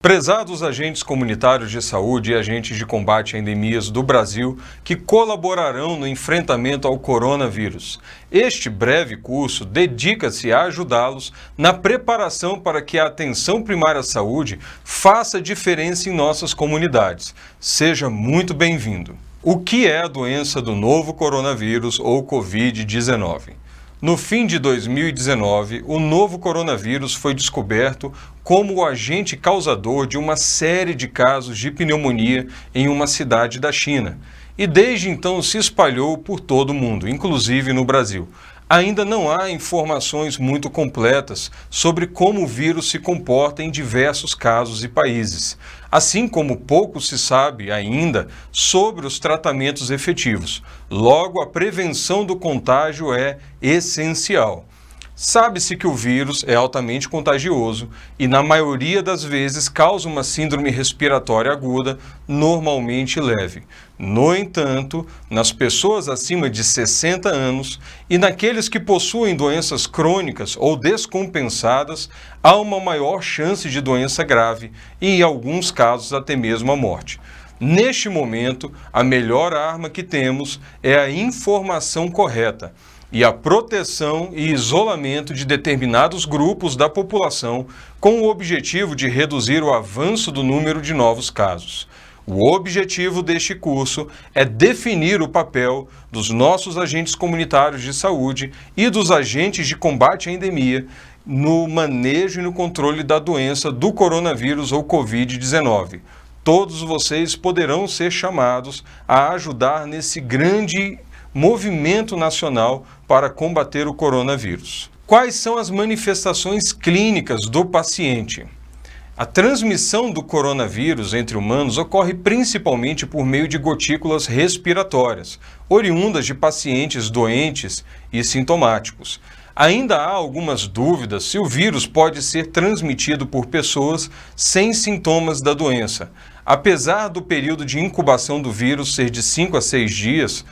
Prezados agentes comunitários de saúde e agentes de combate a endemias do Brasil que colaborarão no enfrentamento ao coronavírus, este breve curso dedica-se a ajudá-los na preparação para que a atenção primária à saúde faça diferença em nossas comunidades. Seja muito bem-vindo. O que é a doença do novo coronavírus ou Covid-19? No fim de 2019, o novo coronavírus foi descoberto como o agente causador de uma série de casos de pneumonia em uma cidade da China. E desde então se espalhou por todo o mundo, inclusive no Brasil. Ainda não há informações muito completas sobre como o vírus se comporta em diversos casos e países, assim como pouco se sabe ainda sobre os tratamentos efetivos. Logo, a prevenção do contágio é essencial. Sabe-se que o vírus é altamente contagioso e, na maioria das vezes, causa uma síndrome respiratória aguda, normalmente leve. No entanto, nas pessoas acima de 60 anos e naqueles que possuem doenças crônicas ou descompensadas, há uma maior chance de doença grave e, em alguns casos, até mesmo a morte. Neste momento, a melhor arma que temos é a informação correta e a proteção e isolamento de determinados grupos da população com o objetivo de reduzir o avanço do número de novos casos. O objetivo deste curso é definir o papel dos nossos agentes comunitários de saúde e dos agentes de combate à endemia no manejo e no controle da doença do coronavírus ou Covid-19. Todos vocês poderão ser chamados a ajudar nesse grande movimento nacional para combater o coronavírus. Quais são as manifestações clínicas do paciente? A transmissão do coronavírus entre humanos ocorre principalmente por meio de gotículas respiratórias, oriundas de pacientes doentes e sintomáticos. Ainda há algumas dúvidas se o vírus pode ser transmitido por pessoas sem sintomas da doença. Apesar do período de incubação do vírus ser de 5 a 6 dias,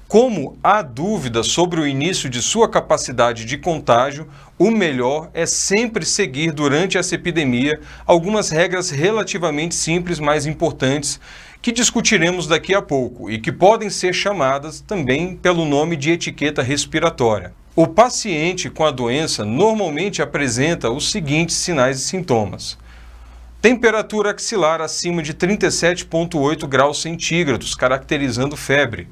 como há dúvida sobre o início de sua capacidade de contágio, o melhor é sempre seguir durante essa epidemia algumas regras relativamente simples, mas importantes, que discutiremos daqui a pouco e que podem ser chamadas também pelo nome de etiqueta respiratória. O paciente com a doença normalmente apresenta os seguintes sinais e sintomas: temperatura axilar acima de 37,8 graus centígrados, caracterizando febre,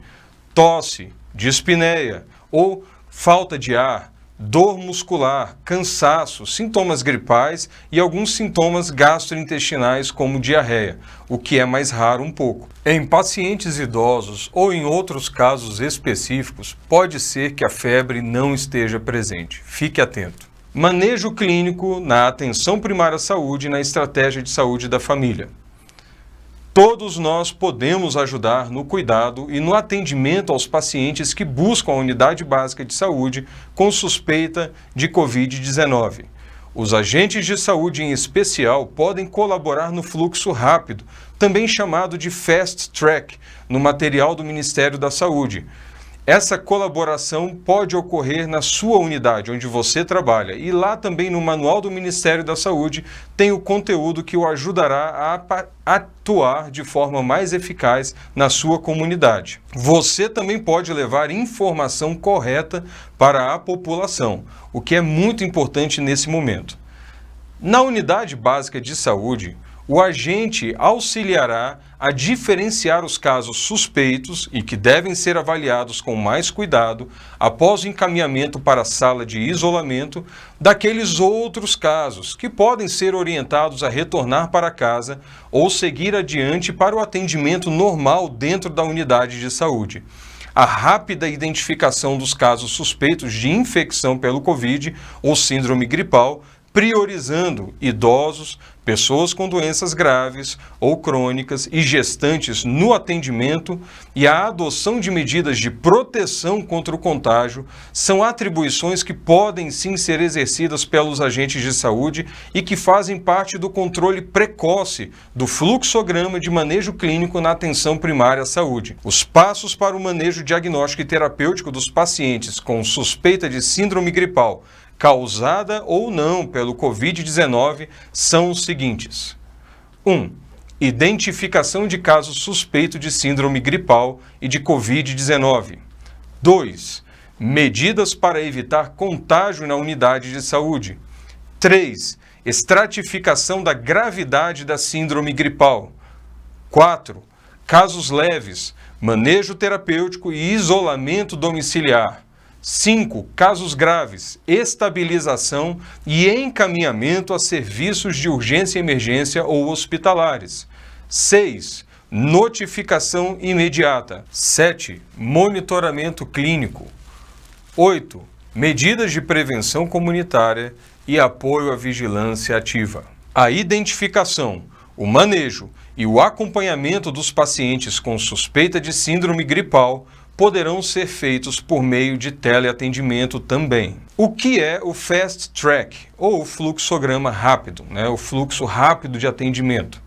tosse, dispneia ou falta de ar, dor muscular, cansaço, sintomas gripais e alguns sintomas gastrointestinais como diarreia, o que é mais raro um pouco. Em pacientes idosos ou em outros casos específicos, pode ser que a febre não esteja presente. Fique atento. Manejo clínico na atenção primária à saúde e na estratégia de saúde da família. Todos nós podemos ajudar no cuidado e no atendimento aos pacientes que buscam a unidade básica de saúde com suspeita de Covid-19. Os agentes de saúde, em especial, podem colaborar no fluxo rápido, também chamado de Fast Track, no material do Ministério da Saúde. Essa colaboração pode ocorrer na sua unidade, onde você trabalha, e lá também no Manual do Ministério da Saúde tem o conteúdo que o ajudará a atuar de forma mais eficaz na sua comunidade. Você também pode levar informação correta para a população, o que é muito importante nesse momento. Na unidade básica de saúde, o agente auxiliará a diferenciar os casos suspeitos e que devem ser avaliados com mais cuidado após o encaminhamento para a sala de isolamento daqueles outros casos que podem ser orientados a retornar para casa ou seguir adiante para o atendimento normal dentro da unidade de saúde. A rápida identificação dos casos suspeitos de infecção pelo Covid ou síndrome gripal, priorizando idosos, pessoas com doenças graves ou crônicas e gestantes no atendimento e a adoção de medidas de proteção contra o contágio são atribuições que podem sim ser exercidas pelos agentes de saúde e que fazem parte do controle precoce do fluxograma de manejo clínico na atenção primária à saúde. Os passos para o manejo diagnóstico e terapêutico dos pacientes com suspeita de síndrome gripal causada ou não pelo Covid-19 são os seguintes: 1. Identificação de casos suspeitos de síndrome gripal e de Covid-19. 2. Medidas para evitar contágio na unidade de saúde. 3. Estratificação da gravidade da síndrome gripal. 4. Casos leves, manejo terapêutico e isolamento domiciliar. 5. Casos graves, estabilização e encaminhamento a serviços de urgência e emergência ou hospitalares. 6. Notificação imediata. 7. Monitoramento clínico. 8. Medidas de prevenção comunitária e apoio à vigilância ativa. A identificação, o manejo e o acompanhamento dos pacientes com suspeita de síndrome gripal poderão ser feitos por meio de teleatendimento também. O que é o Fast Track, ou fluxograma rápido, o fluxo rápido de atendimento?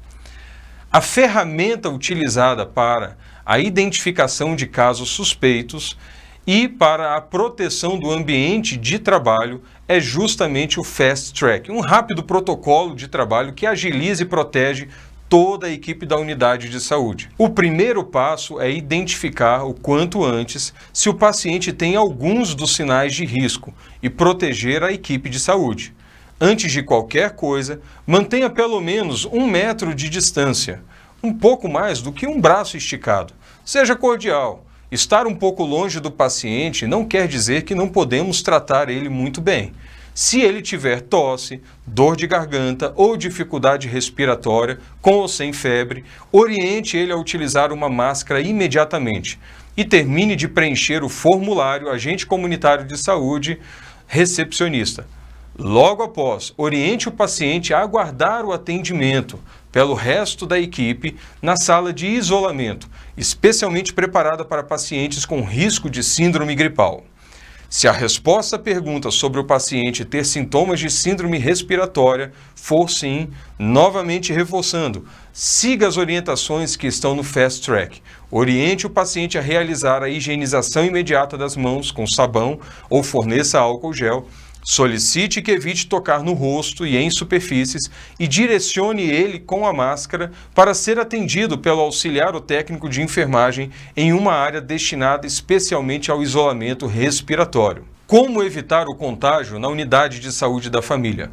A ferramenta utilizada para a identificação de casos suspeitos e para a proteção do ambiente de trabalho é justamente o Fast Track, um rápido protocolo de trabalho que agiliza e protege toda a equipe da unidade de saúde. O primeiro passo é identificar o quanto antes se o paciente tem alguns dos sinais de risco e proteger a equipe de saúde. Antes de qualquer coisa, mantenha pelo menos 1 metro de distância, um pouco mais do que um braço esticado. Seja cordial. Estar um pouco longe do paciente não quer dizer que não podemos tratar ele muito bem. Se ele tiver tosse, dor de garganta ou dificuldade respiratória, com ou sem febre, oriente ele a utilizar uma máscara imediatamente e termine de preencher o formulário agente comunitário de saúde recepcionista. Logo após, oriente o paciente a aguardar o atendimento pelo resto da equipe na sala de isolamento, especialmente preparada para pacientes com risco de síndrome gripal. Se a resposta à pergunta sobre o paciente ter sintomas de síndrome respiratória for sim, novamente reforçando, siga as orientações que estão no Fast Track. Oriente o paciente a realizar a higienização imediata das mãos com sabão ou forneça álcool gel. Solicite que evite tocar no rosto e em superfícies e direcione ele com a máscara para ser atendido pelo auxiliar ou técnico de enfermagem em uma área destinada especialmente ao isolamento respiratório. Como evitar o contágio na unidade de saúde da família?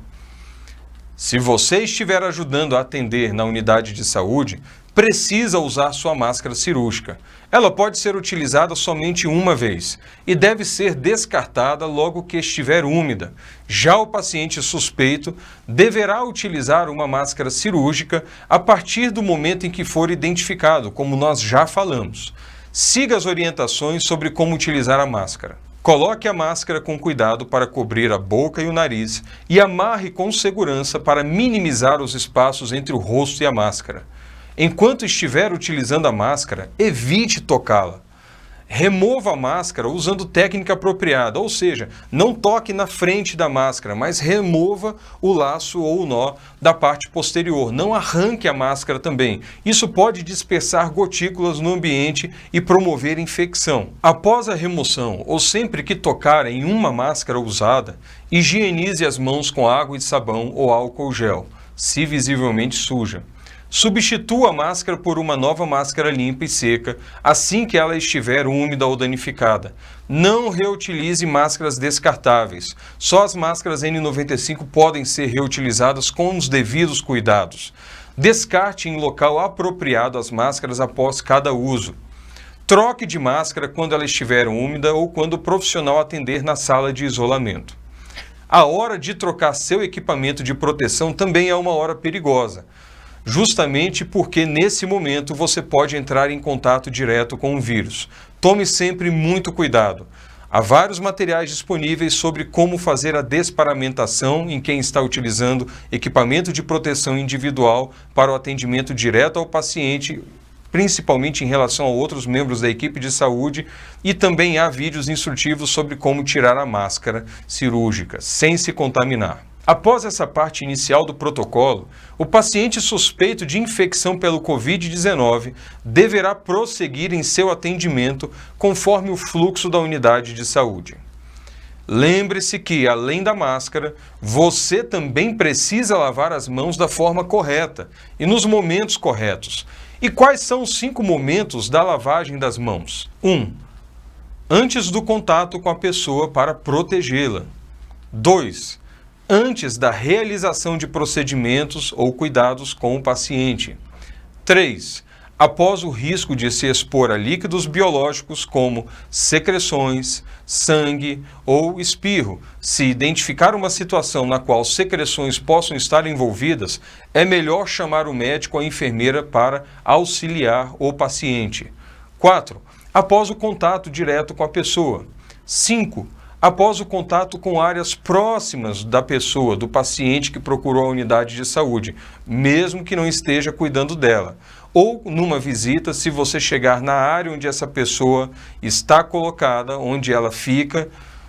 Se você estiver ajudando a atender na unidade de saúde, precisa usar sua máscara cirúrgica. Ela pode ser utilizada somente uma vez e deve ser descartada logo que estiver úmida. Já o paciente suspeito deverá utilizar uma máscara cirúrgica a partir do momento em que for identificado, como nós já falamos. Siga as orientações sobre como utilizar a máscara. Coloque a máscara com cuidado para cobrir a boca e o nariz e amarre com segurança para minimizar os espaços entre o rosto e a máscara. Enquanto estiver utilizando a máscara, evite tocá-la. Remova a máscara usando técnica apropriada, ou seja, não toque na frente da máscara, mas remova o laço ou o nó da parte posterior. Não arranque a máscara também. Isso pode dispersar gotículas no ambiente e promover infecção. Após a remoção, ou sempre que tocar em uma máscara usada, higienize as mãos com água e sabão ou álcool gel, se visivelmente suja. Substitua a máscara por uma nova máscara limpa e seca assim que ela estiver úmida ou danificada. Não reutilize máscaras descartáveis. Só as máscaras N95 podem ser reutilizadas com os devidos cuidados. Descarte em local apropriado as máscaras após cada uso. Troque de máscara quando ela estiver úmida ou quando o profissional atender na sala de isolamento. A hora de trocar seu equipamento de proteção também é uma hora perigosa. Justamente porque nesse momento você pode entrar em contato direto com o vírus. Tome sempre muito cuidado. Há vários materiais disponíveis sobre como fazer a desparamentação em quem está utilizando equipamento de proteção individual para o atendimento direto ao paciente, principalmente em relação a outros membros da equipe de saúde, e também há vídeos instrutivos sobre como tirar a máscara cirúrgica sem se contaminar. Após essa parte inicial do protocolo, o paciente suspeito de infecção pelo Covid-19 deverá prosseguir em seu atendimento conforme o fluxo da unidade de saúde. Lembre-se que, além da máscara, você também precisa lavar as mãos da forma correta e nos momentos corretos. E quais são os 5 momentos da lavagem das mãos? 1. Antes do contato com a pessoa para protegê-la. 2. Antes da realização de procedimentos ou cuidados com o paciente. 3. Após o risco de se expor a líquidos biológicos como secreções, sangue ou espirro. Se identificar uma situação na qual secreções possam estar envolvidas, é melhor chamar o médico ou a enfermeira para auxiliar o paciente. 4. Após o contato direto com a pessoa. 5. Após o contato com áreas próximas da pessoa, do paciente que procurou a unidade de saúde, mesmo que não esteja cuidando dela. Ou numa visita, se você chegar na área onde essa pessoa está colocada, onde ela fica,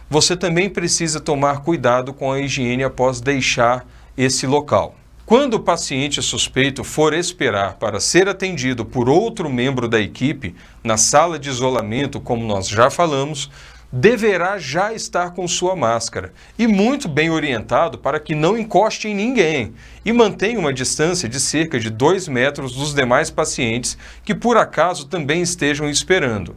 você também precisa tomar cuidado com a higiene após deixar esse local. Quando o paciente suspeito for esperar para ser atendido por outro membro da equipe, na sala de isolamento, como nós já falamos, deverá já estar com sua máscara e muito bem orientado para que não encoste em ninguém e mantenha uma distância de cerca de 2 metros dos demais pacientes que por acaso também estejam esperando.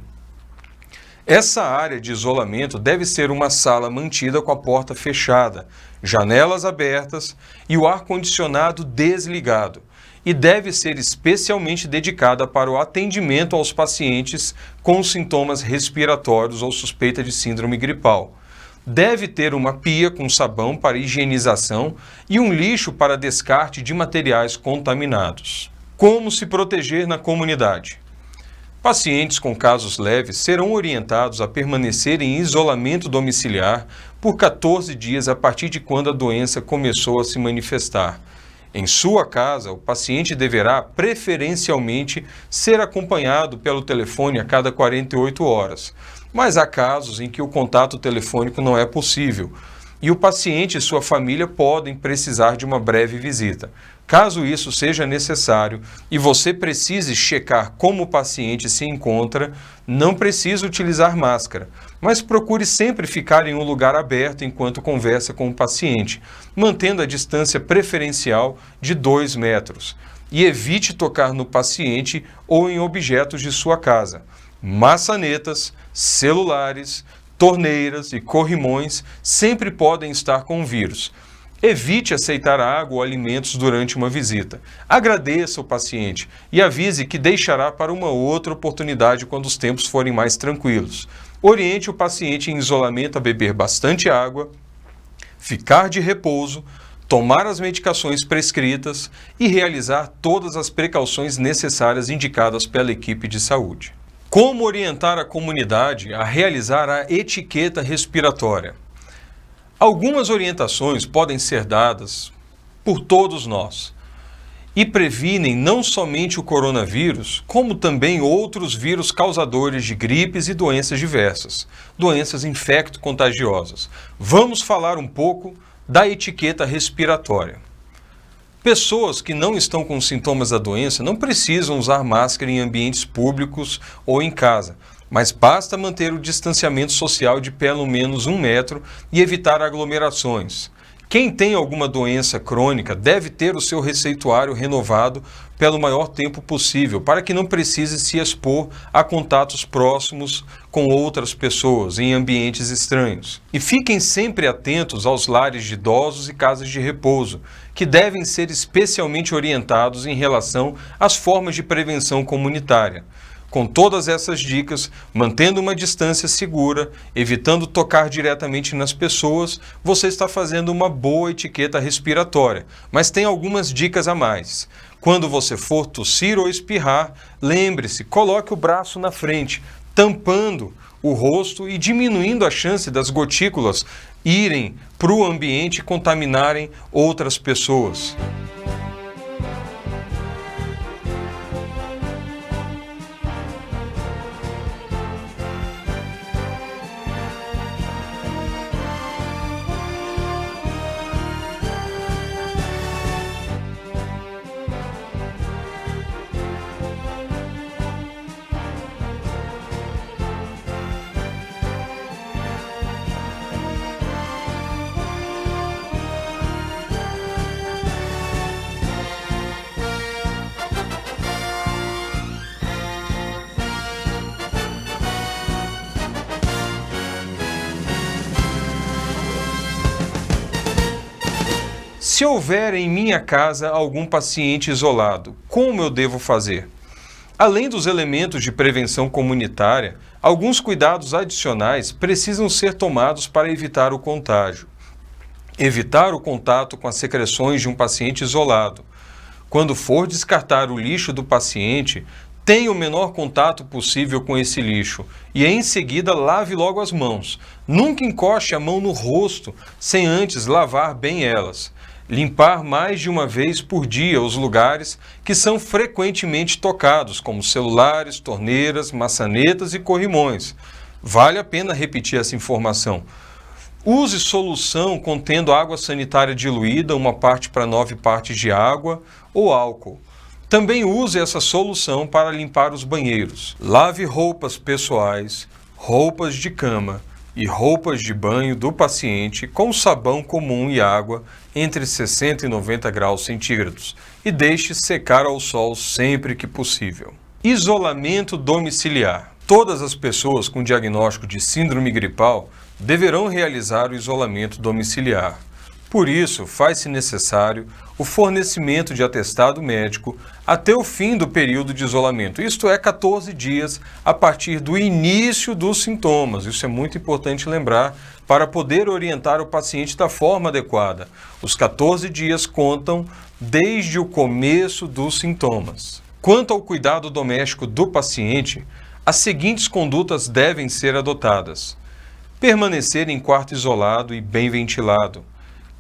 Essa área de isolamento deve ser uma sala mantida com a porta fechada, janelas abertas e o ar-condicionado desligado, e deve ser especialmente dedicada para o atendimento aos pacientes com sintomas respiratórios ou suspeita de síndrome gripal. Deve ter uma pia com sabão para higienização e um lixo para descarte de materiais contaminados. Como se proteger na comunidade? Pacientes com casos leves serão orientados a permanecer em isolamento domiciliar por 14 dias a partir de quando a doença começou a se manifestar. Em sua casa, o paciente deverá preferencialmente ser acompanhado pelo telefone a cada 48 horas, mas há casos em que o contato telefônico não é possível e o paciente e sua família podem precisar de uma breve visita. Caso isso seja necessário e você precise checar como o paciente se encontra, não precisa utilizar máscara, mas procure sempre ficar em um lugar aberto enquanto conversa com o paciente, mantendo a distância preferencial de 2 metros. E evite tocar no paciente ou em objetos de sua casa. Maçanetas, celulares, torneiras e corrimões sempre podem estar com o vírus. Evite aceitar água ou alimentos durante uma visita. Agradeça o paciente e avise que deixará para uma outra oportunidade quando os tempos forem mais tranquilos. Oriente o paciente em isolamento a beber bastante água, ficar de repouso, tomar as medicações prescritas e realizar todas as precauções necessárias indicadas pela equipe de saúde. Como orientar a comunidade a realizar a etiqueta respiratória? Algumas orientações podem ser dadas por todos nós e previnem não somente o coronavírus, como também outros vírus causadores de gripes e doenças diversas, doenças infecto-contagiosas. Vamos falar um pouco da etiqueta respiratória. Pessoas que não estão com sintomas da doença não precisam usar máscara em ambientes públicos ou em casa, mas basta manter o distanciamento social de pelo menos 1 metro e evitar aglomerações. Quem tem alguma doença crônica deve ter o seu receituário renovado pelo maior tempo possível, para que não precise se expor a contatos próximos com outras pessoas em ambientes estranhos. E fiquem sempre atentos aos lares de idosos e casas de repouso, que devem ser especialmente orientados em relação às formas de prevenção comunitária. Com todas essas dicas, mantendo uma distância segura, evitando tocar diretamente nas pessoas, você está fazendo uma boa etiqueta respiratória. Mas tem algumas dicas a mais. Quando você for tossir ou espirrar, lembre-se, coloque o braço na frente, tampando o rosto e diminuindo a chance das gotículas irem para o ambiente e contaminarem outras pessoas. Se houver em minha casa algum paciente isolado, como eu devo fazer? Além dos elementos de prevenção comunitária, alguns cuidados adicionais precisam ser tomados para evitar o contágio. Evitar o contato com as secreções de um paciente isolado. Quando for descartar o lixo do paciente, tenha o menor contato possível com esse lixo e em seguida lave logo as mãos. Nunca encoste a mão no rosto sem antes lavar bem elas. Limpar mais de uma vez por dia os lugares que são frequentemente tocados, como celulares, torneiras, maçanetas e corrimões. Vale a pena repetir essa informação. Use solução contendo água sanitária diluída, 1 parte para 9 partes de água, ou álcool. Também use essa solução para limpar os banheiros. Lave roupas pessoais, roupas de cama e roupas de banho do paciente com sabão comum e água entre 60 e 90 graus centígrados e deixe secar ao sol sempre que possível. Isolamento domiciliar. Todas as pessoas com diagnóstico de síndrome gripal deverão realizar o isolamento domiciliar. Por isso, faz-se necessário o fornecimento de atestado médico até o fim do período de isolamento, isto é, 14 dias a partir do início dos sintomas. Isso é muito importante lembrar para poder orientar o paciente da forma adequada. Os 14 dias contam desde o começo dos sintomas. Quanto ao cuidado doméstico do paciente, as seguintes condutas devem ser adotadas. Permanecer em quarto isolado e bem ventilado.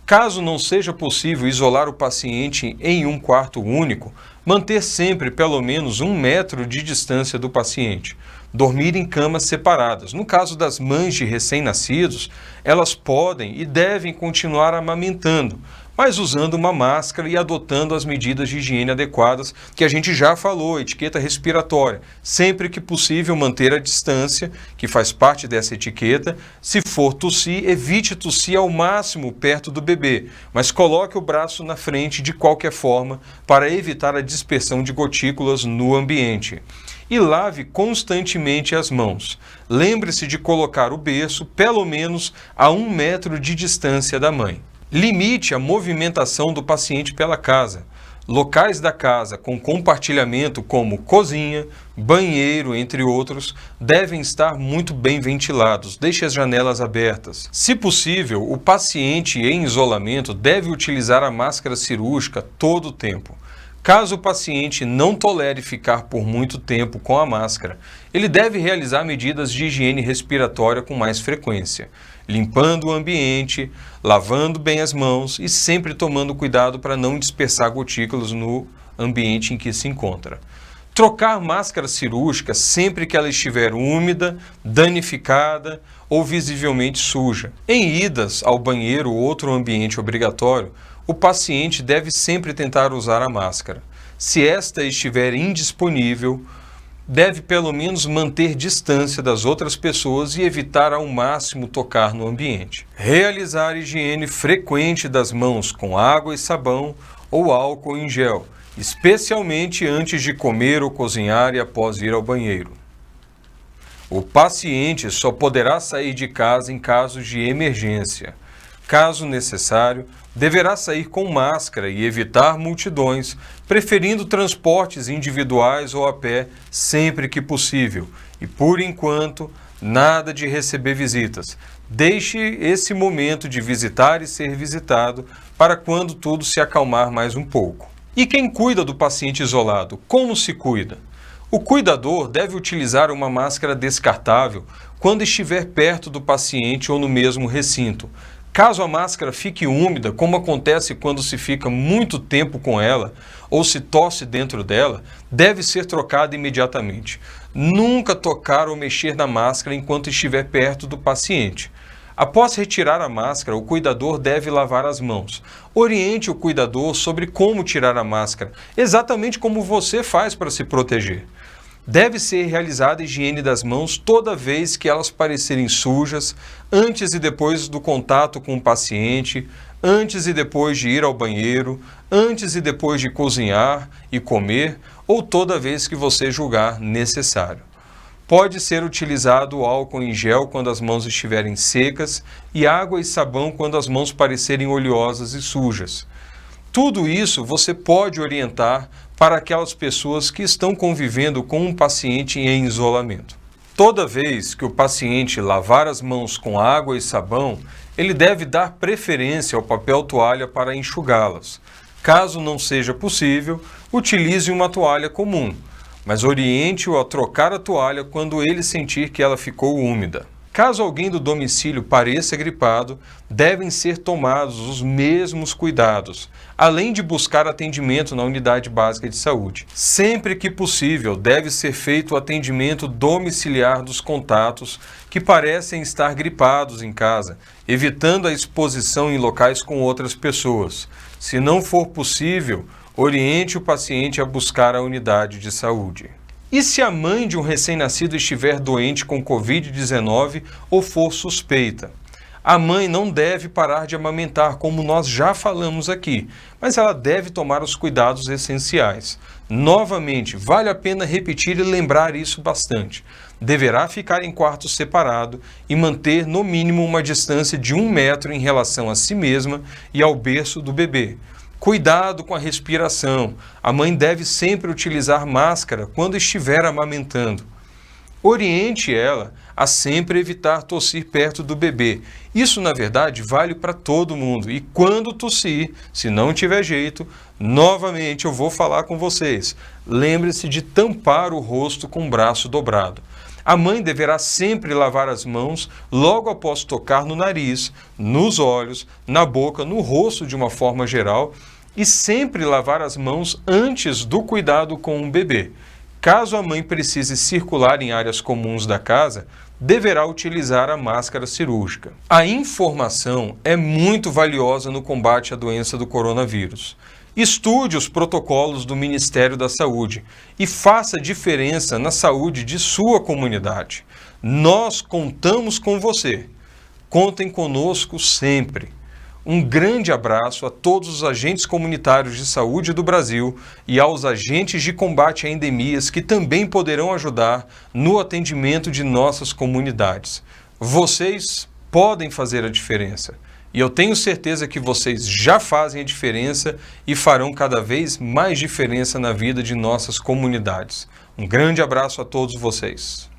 Caso não seja possível isolar o paciente em um quarto único, manter sempre pelo menos 1 metro de distância do paciente. Dormir em camas separadas. No caso das mães de recém-nascidos, elas podem e devem continuar amamentando, mas usando uma máscara e adotando as medidas de higiene adequadas que a gente já falou, etiqueta respiratória. Sempre que possível manter a distância, que faz parte dessa etiqueta. Se for tossir, evite tossir ao máximo perto do bebê, mas coloque o braço na frente de qualquer forma para evitar a dispersão de gotículas no ambiente. E lave constantemente as mãos. Lembre-se de colocar o berço pelo menos a 1 metro de distância da mãe. Limite a movimentação do paciente pela casa. Locais da casa com compartilhamento como cozinha, banheiro, entre outros, devem estar muito bem ventilados. Deixe as janelas abertas. Se possível, o paciente em isolamento deve utilizar a máscara cirúrgica todo o tempo. Caso o paciente não tolere ficar por muito tempo com a máscara, ele deve realizar medidas de higiene respiratória com mais frequência, limpando o ambiente, lavando bem as mãos e sempre tomando cuidado para não dispersar gotículas no ambiente em que se encontra. Trocar máscara cirúrgica sempre que ela estiver úmida, danificada ou visivelmente suja. Em idas ao banheiro ou outro ambiente obrigatório, o paciente deve sempre tentar usar a máscara. Se esta estiver indisponível, deve pelo menos manter distância das outras pessoas e evitar ao máximo tocar no ambiente. Realizar higiene frequente das mãos com água e sabão ou álcool em gel, especialmente antes de comer ou cozinhar e após ir ao banheiro. O paciente só poderá sair de casa em casos de emergência. Caso necessário, deverá sair com máscara e evitar multidões, preferindo transportes individuais ou a pé sempre que possível. E, por enquanto, nada de receber visitas. Deixe esse momento de visitar e ser visitado para quando tudo se acalmar mais um pouco. E quem cuida do paciente isolado? Como se cuida? O cuidador deve utilizar uma máscara descartável quando estiver perto do paciente ou no mesmo recinto. Caso a máscara fique úmida, como acontece quando se fica muito tempo com ela ou se tosse dentro dela, deve ser trocada imediatamente. Nunca tocar ou mexer na máscara enquanto estiver perto do paciente. Após retirar a máscara, o cuidador deve lavar as mãos. Oriente o cuidador sobre como tirar a máscara, exatamente como você faz para se proteger. Deve ser realizada a higiene das mãos toda vez que elas parecerem sujas, antes e depois do contato com o paciente, antes e depois de ir ao banheiro, antes e depois de cozinhar e comer, ou toda vez que você julgar necessário. Pode ser utilizado álcool em gel quando as mãos estiverem secas e água e sabão quando as mãos parecerem oleosas e sujas. Tudo isso você pode orientar para aquelas pessoas que estão convivendo com um paciente em isolamento. Toda vez que o paciente lavar as mãos com água e sabão, ele deve dar preferência ao papel toalha para enxugá-las. Caso não seja possível, utilize uma toalha comum, mas oriente-o a trocar a toalha quando ele sentir que ela ficou úmida. Caso alguém do domicílio pareça gripado, devem ser tomados os mesmos cuidados, além de buscar atendimento na unidade básica de saúde. Sempre que possível, deve ser feito o atendimento domiciliar dos contatos que parecem estar gripados em casa, evitando a exposição em locais com outras pessoas. Se não for possível, oriente o paciente a buscar a unidade de saúde. E se a mãe de um recém-nascido estiver doente com Covid-19 ou for suspeita? A mãe não deve parar de amamentar, como nós já falamos aqui, mas ela deve tomar os cuidados essenciais. Novamente, vale a pena repetir e lembrar isso bastante. Deverá ficar em quarto separado e manter no mínimo uma distância de 1 metro em relação a si mesma e ao berço do bebê. Cuidado com a respiração. A mãe deve sempre utilizar máscara quando estiver amamentando. Oriente ela a sempre evitar tossir perto do bebê. Isso, na verdade, vale para todo mundo. E quando tossir, se não tiver jeito, novamente eu vou falar com vocês. Lembre-se de tampar o rosto com o braço dobrado. A mãe deverá sempre lavar as mãos logo após tocar no nariz, nos olhos, na boca, no rosto de uma forma geral e sempre lavar as mãos antes do cuidado com o bebê. Caso a mãe precise circular em áreas comuns da casa, deverá utilizar a máscara cirúrgica. A informação é muito valiosa no combate à doença do coronavírus. Estude os protocolos do Ministério da Saúde e faça diferença na saúde de sua comunidade. Nós contamos com você. Contem conosco sempre. Um grande abraço a todos os agentes comunitários de saúde do Brasil e aos agentes de combate a endemias que também poderão ajudar no atendimento de nossas comunidades. Vocês podem fazer a diferença. E eu tenho certeza que vocês já fazem a diferença e farão cada vez mais diferença na vida de nossas comunidades. Um grande abraço a todos vocês.